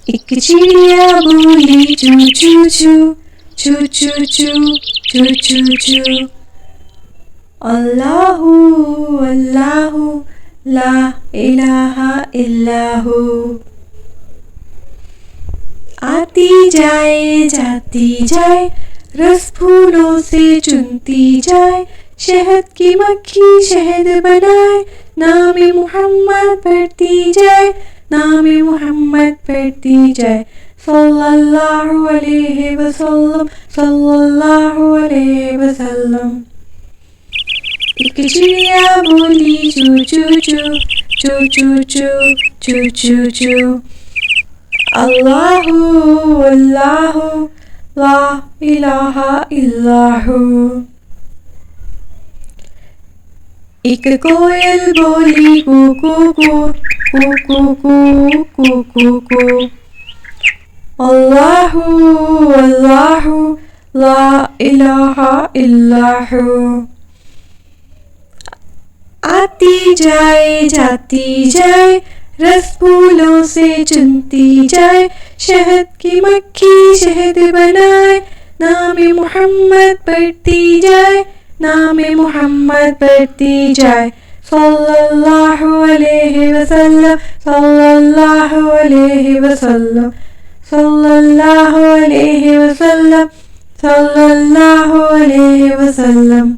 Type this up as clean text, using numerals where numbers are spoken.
एक चिड़िया बोली चू चू चू चू चू चू चू चू चू। अल्लाहू अल्लाहू ला इलाहा इल्लाहू। आती जाए जाती जाए रस फूलों से चुनती जाए, शहद की मक्खी शहद बनाए, नाम मोहम्मद पढ़ती जाए, नाम मोहम्मद पढ़ती जाए। सल्लल्लाहु अलैहि वसल्लम सल्लल्लाहु अलैहि वसल्लम। एक चिड़िया बोली चू चू चू चू चू चू चू चू चू। अल्लाहू अल्लाहू ला इलाहा इल्लाहू। एक कोयल बोली कू कू कू कू कू कू कू कू कू। अल्लाहू अल्लाहू ला इलाहा इल्लाहू। आती जाए जाती जाए रस फूलों से चुनती जाए, शहद की मक्खी शहद बनाए, नाम मोहम्मद पढ़ती जाए, नाम मोहम्मद पढ़ती जाए। सल्लल्लाहु अलैहि वसल्लम सल्लल्लाहु अलैहि वसल्लम सल्लल्लाहु अलैहि वसल्लम सल्लल्लाहु अलैहि वसल्लम।